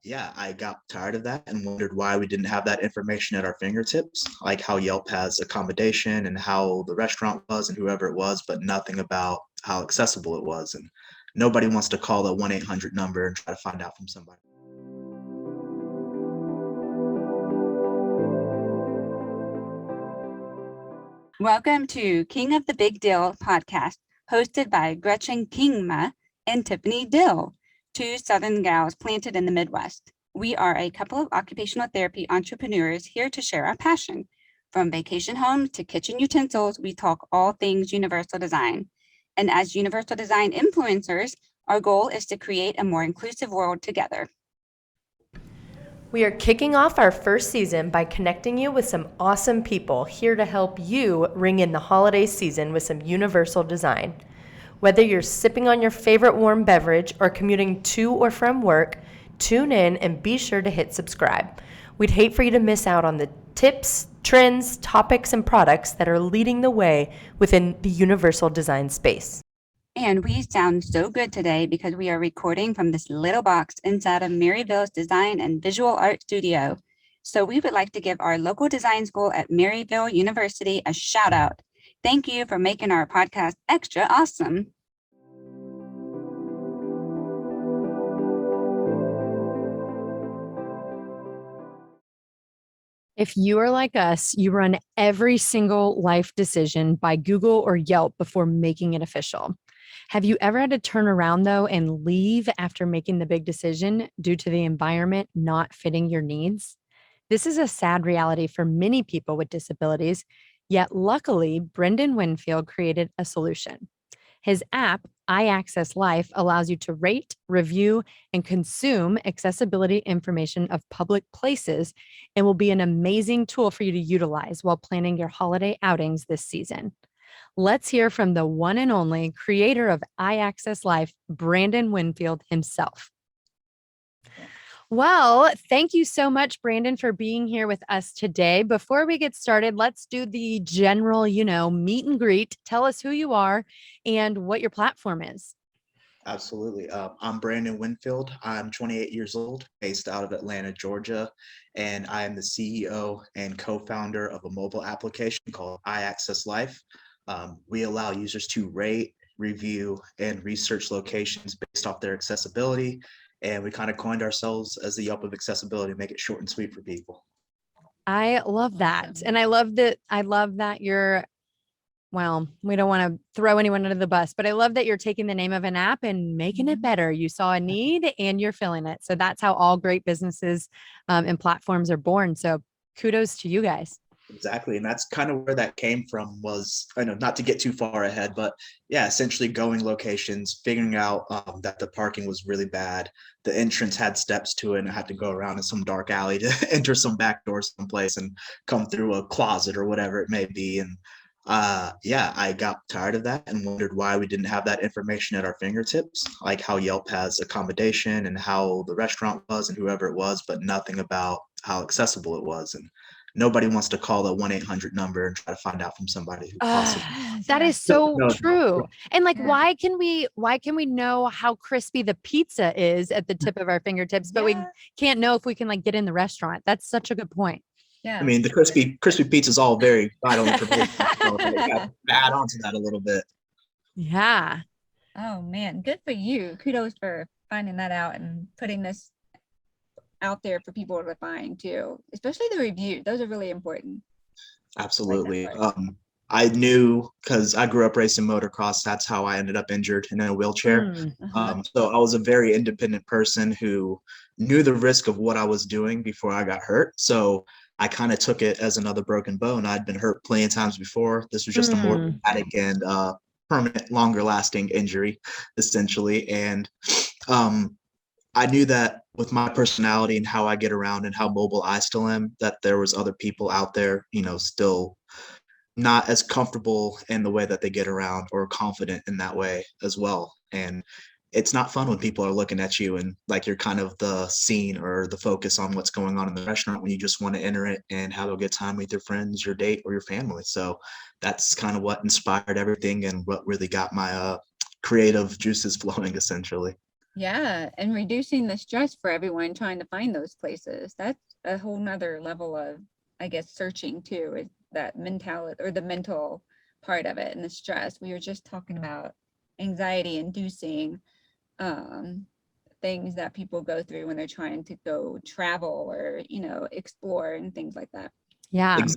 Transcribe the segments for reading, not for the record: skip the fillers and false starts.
Yeah, I got tired of that and wondered why we didn't have that information at our fingertips, like how Yelp has accommodation and how the restaurant was and whoever it was, but nothing about how accessible it was. And nobody wants to call the 1-800 number and try to find out from somebody. Welcome to King of the Big Deal podcast, hosted by Gretchen Kingma and Tiffany Dill, two Southern gals planted in the Midwest. We are a couple of occupational therapy entrepreneurs here to share our passion. From vacation homes to kitchen utensils, we talk all things universal design. And as universal design influencers, our goal is to create a more inclusive world together. We are kicking off our first season by connecting you with some awesome people here to help you ring in the holiday season with some universal design. Whether you're sipping on your favorite warm beverage or commuting to or from work, tune in and be sure to hit subscribe. We'd hate for you to miss out on the tips, trends, topics, and products that are leading the way within the universal design space. And we sound so good today because we are recording from this little box inside of Maryville's Design and Visual Art Studio. So we would like to give our local design school at Maryville University a shout out. Thank you for making our podcast extra awesome. If you are like us, you run every single life decision by Google or Yelp before making it official. Have you ever had to turn around though and leave after making the big decision due to the environment not fitting your needs? This is a sad reality for many people with disabilities, yet luckily, Brandon Winfield created a solution. His app, iAccess Life, allows you to rate, review, and consume accessibility information of public places and will be an amazing tool for you to utilize while planning your holiday outings this season. Let's hear from the one and only creator of iAccess Life, Brandon Winfield himself. Well, thank you so much, Brandon, for being here with us today. Before we get started, let's do the general, meet and greet. Tell us who you are and what your platform is. Absolutely. I'm Brandon Winfield. I'm 28 years old, based out of Atlanta, Georgia, and I am the CEO and co-founder of a mobile application called iAccess Life. We allow users to rate, review, and research locations based off their accessibility. And we kind of coined ourselves as the Yelp of accessibility, make it short and sweet for people. I love that. And I love that you're, well, we don't want to throw anyone under the bus, but I love that you're taking the name of an app and making it better. You saw a need and you're filling it. So that's how all great businesses and platforms are born. So kudos to you guys. Exactly. And that's kind of where that came from was, I know not to get too far ahead, but yeah, essentially going locations, figuring out that the parking was really bad. The entrance had steps to it and I had to go around in some dark alley to enter some back door someplace and come through a closet or whatever it may be. And yeah, I got tired of that and wondered why we didn't have that information at our fingertips, like how Yelp has accommodation and how the restaurant was and whoever it was, but nothing about how accessible it was. And nobody wants to call the 1-800 number and try to find out from somebody who possibly that is so no. true. And like, why can we know how crispy the pizza is at the tip of our fingertips, but we can't know if we can like get in the restaurant? That's such a good point. Yeah. I mean, the crispy pizza is all very vital information. So to add on to that a little bit. Yeah. Oh man, good for you. Kudos for finding that out and putting this out there for people to find too, especially the review. Those are really important. Absolutely. I knew because I grew up racing motocross. That's how I ended up injured and in a wheelchair. So I was a very independent person who knew the risk of what I was doing before I got hurt. So I kind of took it as another broken bone. I'd been hurt plenty of times before. This was just a more dramatic and permanent, longer lasting injury, essentially. And I knew that with my personality and how I get around and how mobile I still am, that there was other people out there, still not as comfortable in the way that they get around or confident in that way as well. And it's not fun when people are looking at you and like you're kind of the scene or the focus on what's going on in the restaurant when you just want to enter it and have a good time with your friends, your date, or your family. So that's kind of what inspired everything and what really got my creative juices flowing, essentially. Yeah, and reducing the stress for everyone trying to find those places. That's a whole nother level of, I guess, searching too, is that mentality or the mental part of it and the stress. We were just talking about anxiety inducing um things that people go through when they're trying to go travel or, explore and things like that. Yeah. Ex-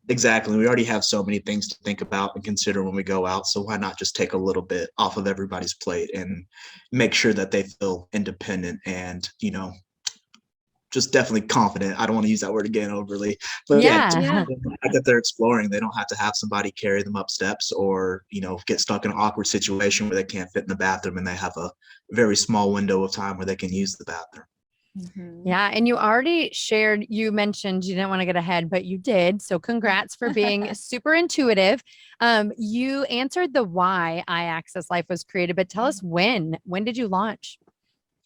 Exactly. We already have so many things to think about and consider when we go out. So why not just take a little bit off of everybody's plate and make sure that they feel independent and, just definitely confident. I don't want to use that word again overly, but yeah, Yeah. Yeah. the fact that they're exploring, they don't have to have somebody carry them up steps or, get stuck in an awkward situation where they can't fit in the bathroom and they have a very small window of time where they can use the bathroom. Mhm. Yeah. And you already shared, you mentioned you didn't want to get ahead, but you did. So congrats for being super intuitive. You answered the why iAccess Life was created, but tell us when did you launch?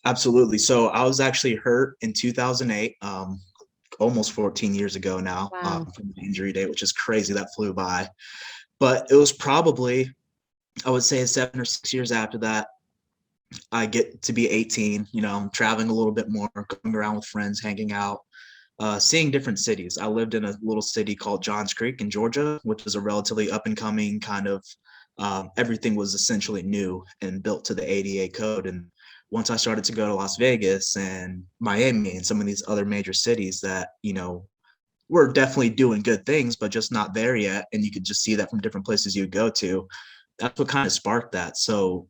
Absolutely. So I was actually hurt in 2008, almost 14 years ago now, Wow. from the injury date, which is crazy. That flew by. But it was probably, I would say, 7 or 6 years after that, I get to be 18. I'm traveling a little bit more, going around with friends, hanging out, seeing different cities. I lived in a little city called Johns Creek in Georgia, which is a relatively up and coming kind of, everything was essentially new and built to the ADA code. And once I started to go to Las Vegas and Miami and some of these other major cities that, were definitely doing good things, but just not there yet. And you could just see that from different places you go to. That's what kind of sparked that. So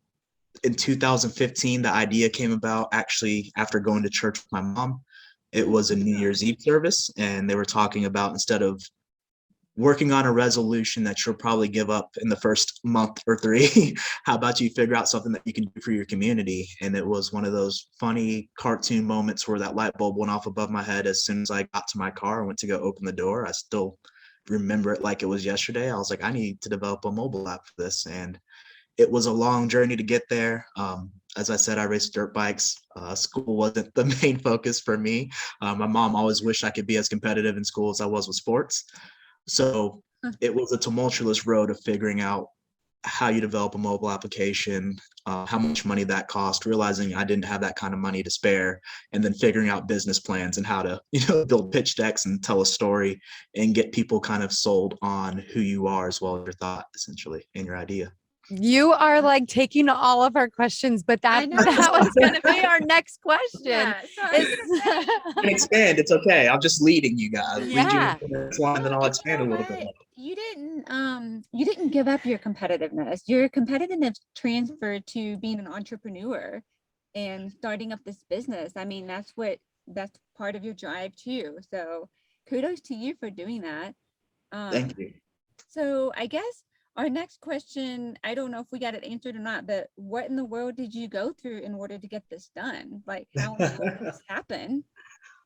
in 2015, the idea came about actually after going to church with my mom. It was a New Year's Eve service, and they were talking about instead of working on a resolution that you'll probably give up in the first month or three, how about you figure out something that you can do for your community? And it was one of those funny cartoon moments where that light bulb went off above my head as soon as I got to my car and went to go open the door. I still remember it like it was yesterday. I was like, I need to develop a mobile app for this. And it was a long journey to get there. As I said, I raced dirt bikes. School wasn't the main focus for me. My mom always wished I could be as competitive in school as I was with sports. So it was a tumultuous road of figuring out how you develop a mobile application, how much money that cost, realizing I didn't have that kind of money to spare, and then figuring out business plans and how to, build pitch decks and tell a story and get people kind of sold on who you are as well as your thought, essentially, and your idea. You are like taking all of our questions, but I that know. that was going to be our next question. Yeah, so I was gonna say, And expand. It's okay. I'm just leading you guys. Lead you Yeah. into this line, and then I'll and expand a little bit what? more. You didn't give up your competitiveness. Your competitiveness transferred to being an entrepreneur and starting up this business. I mean, that's part of your drive too. So kudos to you for doing that. Thank Um, you. so I guess our next question, I don't know if we got it answered or not, but what in the world did you go through in order to get this done? Like, how in the world did this happen?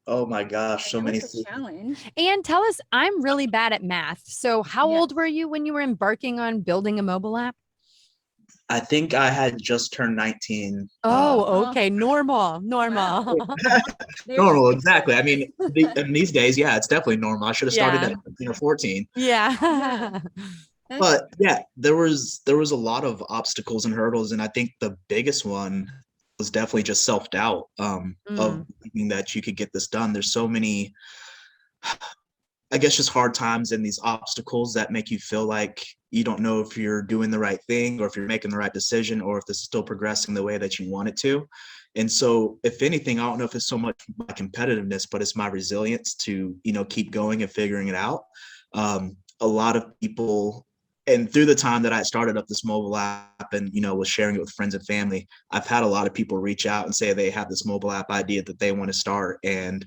Oh my gosh, Like, so it many. was a challenge. And tell us, I'm really bad at math. So how Yeah. old were you when you were embarking on building a mobile app? I think I had just turned 19. Oh, okay. Normal. Wow. There's your Normal, research. exactly. I mean, in these days, yeah, it's definitely normal. I should have started Yeah. at 13 or 14. Yeah. Yeah. That's But yeah, there was a lot of obstacles and hurdles, and I think the biggest one was definitely just self-doubt, of Mm. thinking that you could get this done. There's so many, I guess, just hard times and these obstacles that make you feel like you don't know if you're doing the right thing or if you're making the right decision or if this is still progressing the way that you want it to. And so, if anything, I don't know if it's so much my competitiveness, but it's my resilience to, keep going and figuring it out. A lot of people, and through the time that I started up this mobile app and, was sharing it with friends and family, I've had a lot of people reach out and say they have this mobile app idea that they want to start. And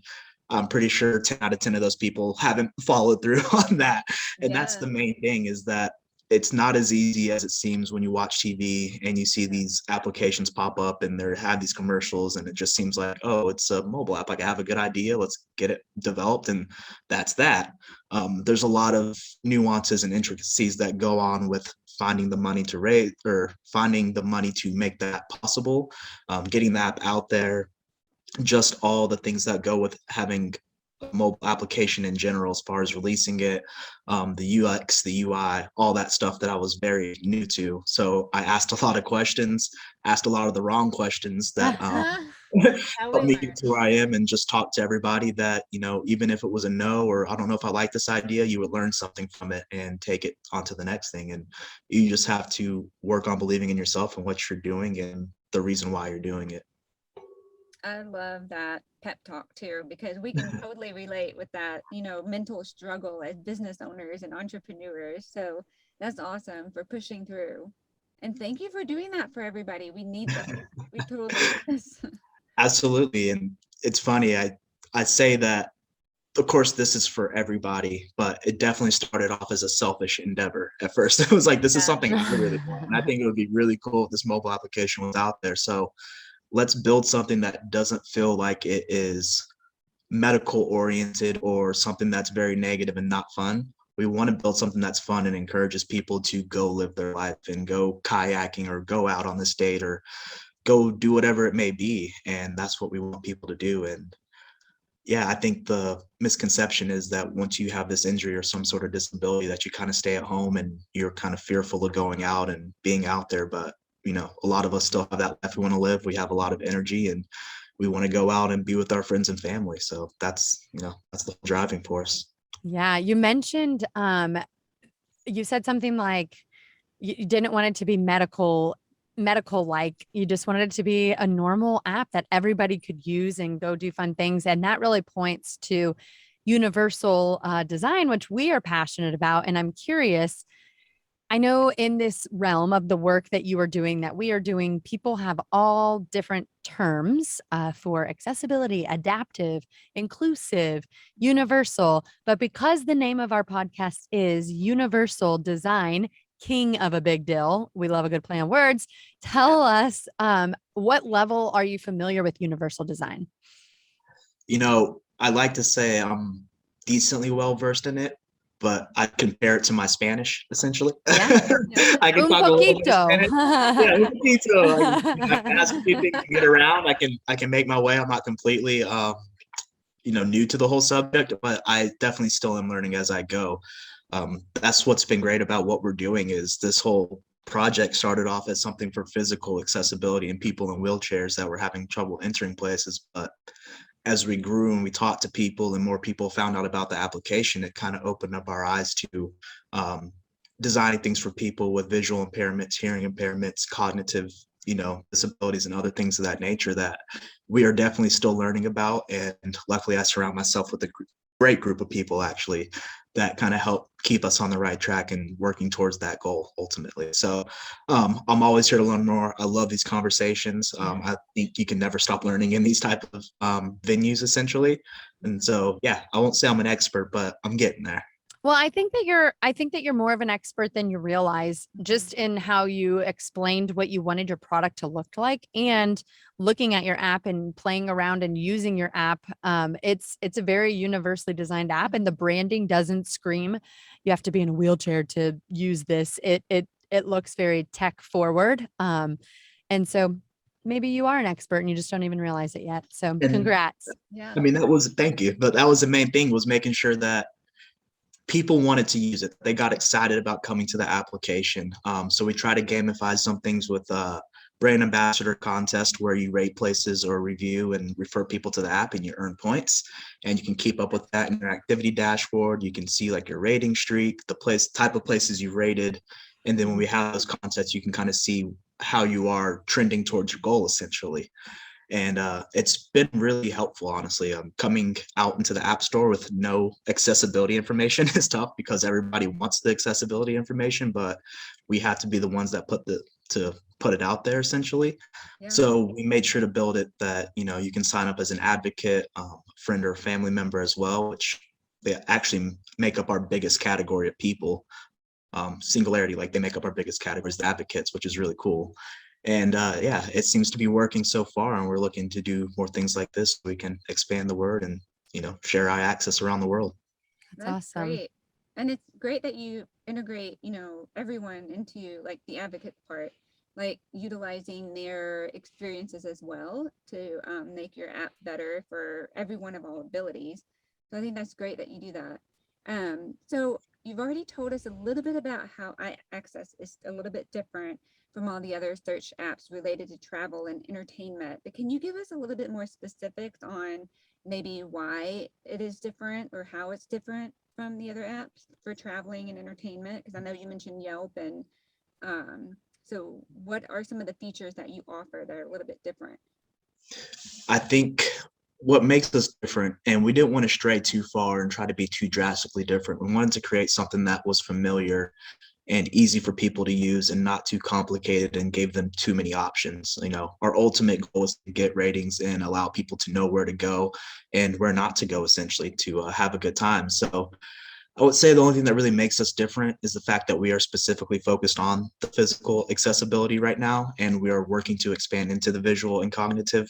I'm pretty sure 10 out of 10 of those people haven't followed through on that. And that's yeah. the main thing, is that it's not as easy as it seems when you watch TV and you see these applications pop up and they have these commercials and it just seems like, oh, it's a mobile app. Like, I have a good idea. Let's get it developed. And that's that. There's a lot of nuances and intricacies that go on with finding the money to raise or finding the money to make that possible, getting the app out there, just all the things that go with having mobile application in general, as far as releasing it, the UX, the UI, all that stuff that I was very new to. So I asked a lot of questions, asked a lot of the wrong questions that How helped we me learn. get to where I am, and just talk to everybody that, even if it was a no, or I don't know if I like this idea, you would learn something from it and take it on to the next thing. And you just have to work on believing in yourself and what you're doing and the reason why you're doing it. I love that pep talk too, because we can totally relate with that, mental struggle as business owners and entrepreneurs. So that's awesome for pushing through. And thank you for doing that for everybody. We need this. We totally need this. Absolutely. And it's funny, I say that, of course, this is for everybody, but it definitely started off as a selfish endeavor at first. It was like, this is something I really want. And I think it would be really cool if this mobile application was out there. So let's build something that doesn't feel like it is medical oriented or something that's very negative and not fun. We want to build something that's fun and encourages people to go live their life and go kayaking or go out on this date or go do whatever it may be. And that's what we want people to do. And yeah, I think the misconception is that once you have this injury or some sort of disability, that you kind of stay at home and you're kind of fearful of going out and being out there. But, a lot of us still have that life we want to live. We have a lot of energy and we want to go out and be with our friends and family. So that's the driving force. Yeah, you mentioned you said something like you didn't want it to be medical like. You just wanted it to be a normal app that everybody could use and go do fun things. And that really points to universal design, which we are passionate about. And I'm curious, I know in this realm of the work that you are doing, that we are doing, people have all different terms for accessibility, adaptive, inclusive, universal. But because the name of our podcast is Universal Design, King of a Big Deal, we love a good play on words. Tell us, what level are you familiar with universal design? I like to say I'm decently well versed in it, but I compare it to my Spanish, essentially. Yeah. I can Un talk a little bit of poquito. Spanish. Yeah, un poquito. I can ask a few things to get around. I can make my way. I'm not completely new to the whole subject, but I definitely still am learning as I go. That's what's been great about what we're doing is this whole project started off as something for physical accessibility and people in wheelchairs that were having trouble entering places. But as we grew and we talked to people and more people found out about the application, it kind of opened up our eyes to designing things for people with visual impairments, hearing impairments, cognitive, disabilities and other things of that nature that we are definitely still learning about. And luckily I surround myself with a great group of people actually that kind of help keep us on the right track and working towards that goal ultimately. So I'm always here to learn more. I love these conversations. I think you can never stop learning in these type of venues essentially. And so, yeah, I won't say I'm an expert, but I'm getting there. Well, I think that you're more of an expert than you realize, just in how you explained what you wanted your product to look like, and looking at your app and playing around and using your app. It's a very universally designed app, and the branding doesn't scream you have to be in a wheelchair to use this. It looks very tech forward. And so maybe you are an expert and you just don't even realize it yet. So And congrats. Yeah. I mean, thank you, but that was the main thing, was making sure that people wanted to use it. They got excited about coming to the application. So we try to gamify some things with brand ambassador contest where you rate places or review and refer people to the app and you earn points. And you can keep up with that in your activity dashboard. You can see like your rating streak, the type of places you've rated. And then when we have those contests, you can kind of see how you are trending towards your goal essentially. And it's been really helpful, honestly. Coming out into the app store with no accessibility information is tough because everybody wants the accessibility information, but we have to be the ones that put it out there essentially. Yeah. So we made sure to build it that you can sign up as an advocate, friend or family member as well, which they actually make up our biggest category of people. Singularity, like they make up our biggest categories, the advocates, which is really cool. And yeah, it seems to be working so far, and we're looking to do more things like this so we can expand the word and share iAccess around the world. That's awesome. Great. And it's great that you integrate, everyone into like the advocate part, like utilizing their experiences as well to make your app better for everyone of all abilities. So I think that's great that you do that. So you've already told us a little bit about how iAccess is a little bit different from all the other search apps related to travel and entertainment, but can you give us a little bit more specifics on maybe why it is different or how it's different from the other apps for traveling and entertainment? Because I know you mentioned Yelp, and so what are some of the features that you offer that are a little bit different? I think what makes us different, and we didn't want to stray too far and try to be too drastically different. We wanted to create something that was familiar and easy for people to use and not too complicated and gave them too many options. Our ultimate goal is to get ratings and allow people to know where to go and where not to go, essentially, to have a good time. So I would say the only thing that really makes us different is the fact that we are specifically focused on the physical accessibility right now, and we are working to expand into the visual and cognitive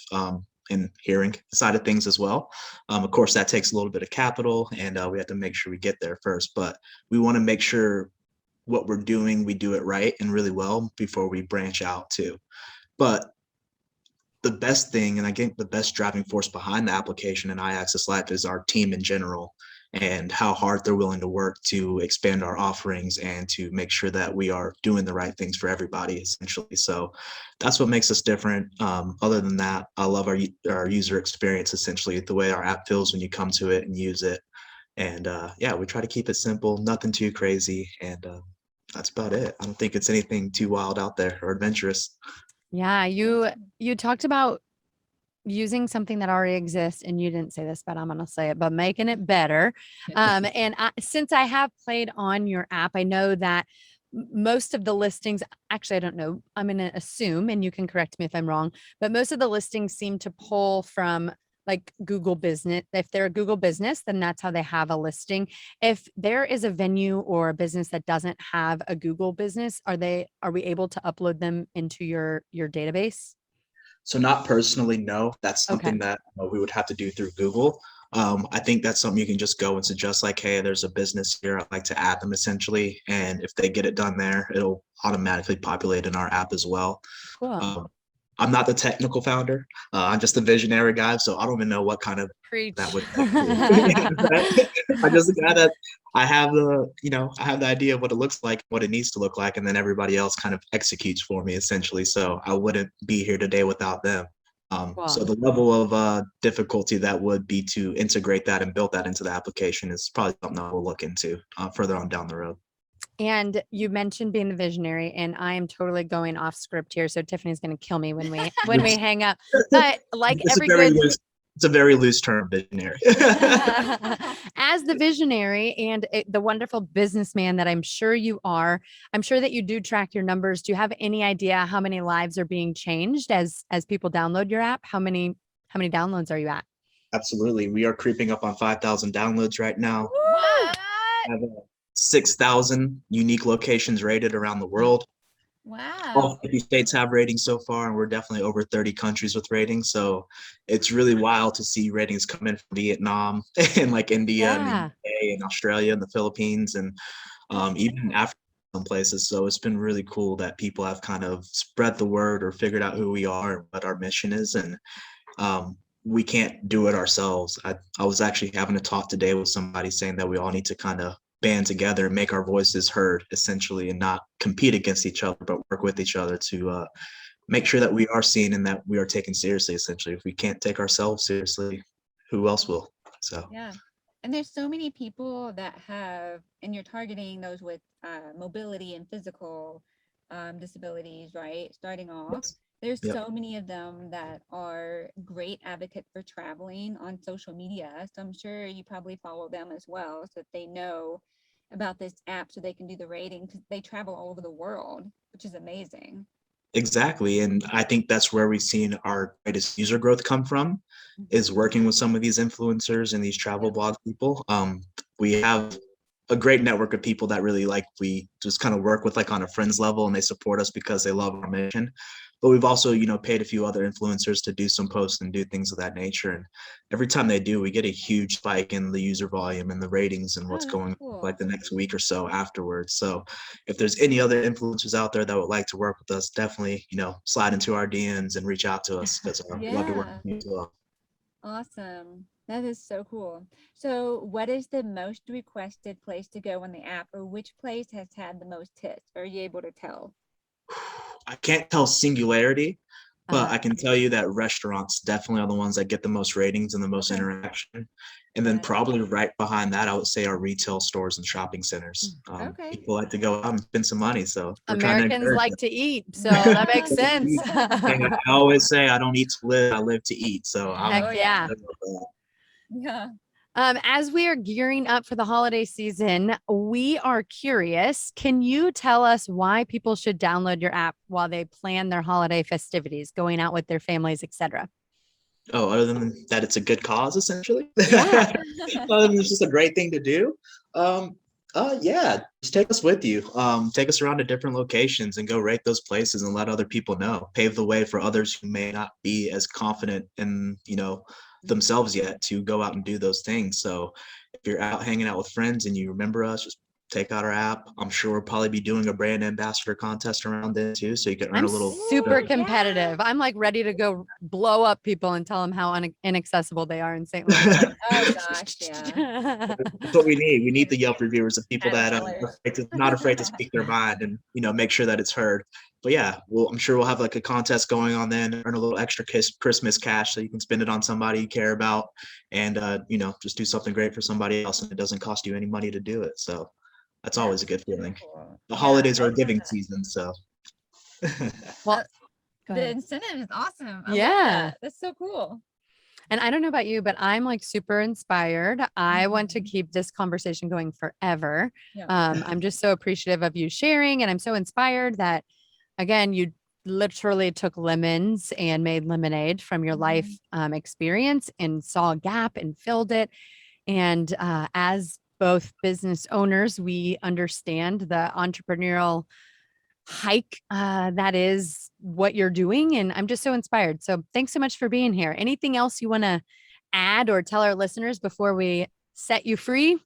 and hearing side of things as well. Of course, that takes a little bit of capital, and we have to make sure we get there first. But we want to make sure what we're doing, we do it right and really well before we branch out too. But the best thing, and I think the best driving force behind the application in iAccess Life is our team in general and how hard they're willing to work to expand our offerings and to make sure that we are doing the right things for everybody, essentially. So that's what makes us different. Other than that, I love our user experience, essentially, the way our app feels when you come to it and use it. And yeah, we try to keep it simple, nothing too crazy. And that's about it. I don't think it's anything too wild out there or adventurous. Yeah, you talked about using something that already exists, and you didn't say this, but I'm going to say it, but making it better. And since I have played on your app, I know that most of the listings, actually, I don't know, I'm going to assume, and you can correct me if I'm wrong, but most of the listings seem to pull from like Google Business. If they're a Google business, then that's how they have a listing. If there is a venue or a business that doesn't have a Google business, are we able to upload them into your database? So not personally, no. That's Okay. something that we would have to do through Google. I think that's something you can just go and suggest, like, hey, there's a business here. I'd like to add them, essentially. And if they get it done there, it'll automatically populate in our app as well. Cool. I'm not the technical founder. I'm just a visionary guy. So I don't even know what kind of Preach. that would I'm just a guy that I have the idea of what it looks like, what it needs to look like, and then everybody else kind of executes for me, essentially. So I wouldn't be here today without them. So the level of difficulty that would be to integrate that and build that into the application is probably something that we'll look into further on down the road. And you mentioned being the visionary, and I am totally going off script here. So Tiffany's going to kill me when we hang up. But like It's every good it's a very loose term, visionary. as the visionary and the wonderful businessman that I'm sure you are, I'm sure that you do track your numbers. Do you have any idea how many lives are being changed as people download your app? How many downloads are you at? Absolutely. We are creeping up on 5,000 downloads right now. What? I have 6,000 unique locations rated around the world. Wow. All 50 states have ratings so far, and we're definitely over 30 countries with ratings. So it's really wild to see ratings come in from Vietnam and like India and the UK and Australia and the Philippines and even Africa, some places. So it's been really cool that people have kind of spread the word or figured out who we are and what our mission is. And we can't do it ourselves. I was actually having a talk today with somebody saying that we all need to kind of band together and make our voices heard, essentially, and not compete against each other, but work with each other to make sure that we are seen and that we are taken seriously, essentially. If we can't take ourselves seriously, who else will? So yeah. And there's so many people that have, and you're targeting those with mobility and physical disabilities, right? Starting off. yes. There's Yep. so many of them that are great advocates for traveling on social media. So I'm sure you probably follow them as well so that they know about this app so they can do the rating because they travel all over the world, which is amazing. Exactly. And I think that's where we've seen our greatest user growth come from, is working with some of these influencers and these travel blog people. We have a great network of people that really we just kind of work with on a friends level, and they support us because they love our mission. But we've also, paid a few other influencers to do some posts and do things of that nature. And every time they do, we get a huge spike in the user volume and the ratings and what's going on the next week or so afterwards. So if there's any other influencers out there that would like to work with us, definitely, slide into our DMs and reach out to us because we'd love to work with you as well. Awesome. That is so cool. So what is the most requested place to go on the app, or which place has had the most hits? Are you able to tell? I can't tell singularity, but Uh, I can tell you that restaurants definitely are the ones that get the most ratings and the most Okay. interaction. And then Got it. probably right behind that, I would say our retail stores and shopping centers. Okay. People like to go out and spend some money, so we're trying to Americans encourage like it. to eat, so that makes sense. And I always say I don't eat to live, I live to eat. So I'm Heck yeah. Yeah. As we are gearing up for the holiday season, we are curious. Can you tell us why people should download your app while they plan their holiday festivities, going out with their families, etc.? Oh, other than that, it's a good cause, essentially. Yeah. It's just a great thing to do. Um, yeah, just take us with you. Take us around to different locations and go rate those places and let other people know. Pave the way for others who may not be as confident in, themselves yet to go out and do those things. So if you're out hanging out with friends and you remember us, just take out our app. I'm sure we'll probably be doing a brand ambassador contest around then too, so you can earn I'm a little. super yeah. competitive. I'm like ready to go blow up people and tell them how inaccessible they are in St. Louis. Oh gosh, yeah. That's what we need. We need the Yelp reviewers of people That is that are hilarious. not afraid to speak their mind and make sure that it's heard. But yeah, I'm sure we'll have like a contest going on then, earn a little extra Christmas cash so you can spend it on somebody you care about, and just do something great for somebody else, and it doesn't cost you any money to do it. So that's always a good Super feeling. cool. The Yeah, holidays are I a love giving that. season, so. Well, go The ahead. incentive is awesome. I love Yeah. that. That's so cool. And I don't know about you, but I'm like super inspired. I want to Mhm. keep this conversation going forever. Yeah. I'm just so appreciative of you sharing, and I'm so inspired that, again, you literally took lemons and made lemonade from your life experience and saw a gap and filled it. And as both business owners, we understand the entrepreneurial hike that is what you're doing. And I'm just so inspired. So thanks so much for being here. Anything else you want to add or tell our listeners before we set you free?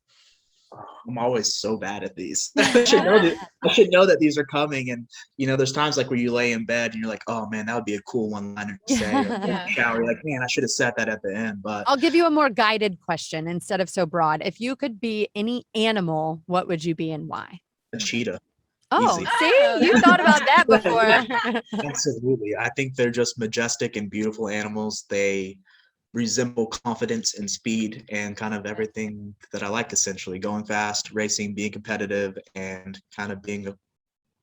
I'm always so bad at these. I should know that these are coming. And there's times like where you lay in bed and you're like, oh man, that would be a cool one-liner to say. Or in the Yeah. shower, you're like, man, I should have said that at the end. But I'll give you a more guided question instead of so broad. If you could be any animal, what would you be and why? a cheetah. Oh, Easy. see, Oh, you that's thought about fun. that before. Absolutely. I think they're just majestic and beautiful animals. They resemble confidence and speed and kind of everything that I like, essentially. Going fast, racing, being competitive, and kind of being a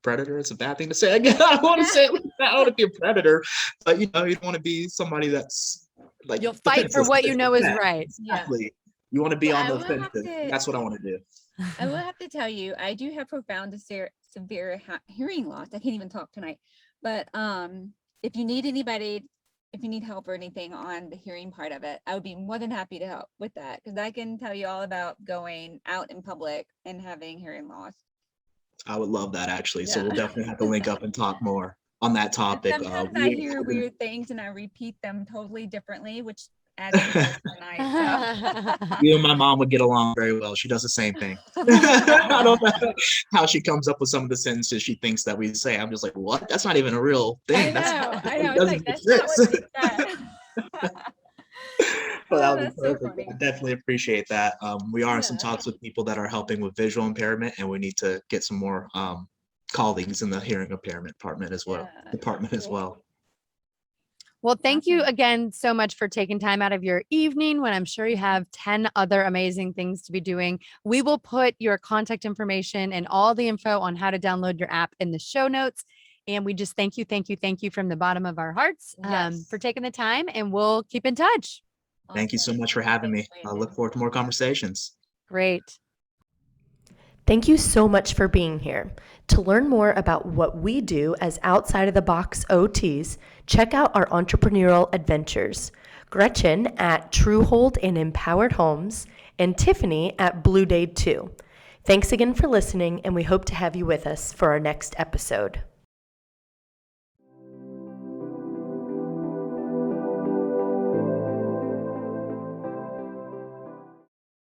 predator. It's a bad thing to say. Again, I don't want to say it like that. I want to be a predator, but you don't want to be somebody that's like You'll fight for what you know is right. Yeah. Exactly. You want to be Well, on I the will have offensive. to- That's what I want to do. I will have to tell you, I do have profound to severe hearing loss. I can't even talk tonight. But if you need anybody, if you need help or anything on the hearing part of it, I would be more than happy to help with that, because I can tell you all about going out in public and having hearing loss. I would love that, actually. So Yeah. we'll definitely have to link up and talk more on that And topic. sometimes I hear weird things and I repeat them totally differently, which adds to the night. So. You and my mom would get along very well. She does the same thing. I don't know how she comes up with some of the sentences she thinks that we say. I'm just like, what? That's not even a real thing. I know. It It's like, doesn't that's not what exist. they said. Well, that Oh, would be that's so perfect. funny. I definitely appreciate that. We are in some Yeah. talks with people that are helping with visual impairment, and we need to get some more colleagues in the hearing impairment department as well. Cool. Well, thank you Awesome. again so much for taking time out of your evening when I'm sure you have 10 other amazing things to be doing. We will put your contact information and all the info on how to download your app in the show notes. And we just thank you from the bottom of our hearts Yes. for taking the time, and we'll keep in touch. Thank you so much for having me. I look forward to more conversations. Great. Thank you so much for being here. To learn more about what we do as outside of the box OTs, check out our entrepreneurial adventures. Gretchen at Truehold and Empowered Homes, and Tiffany at Blue Day 2. Thanks again for listening, and we hope to have you with us for our next episode.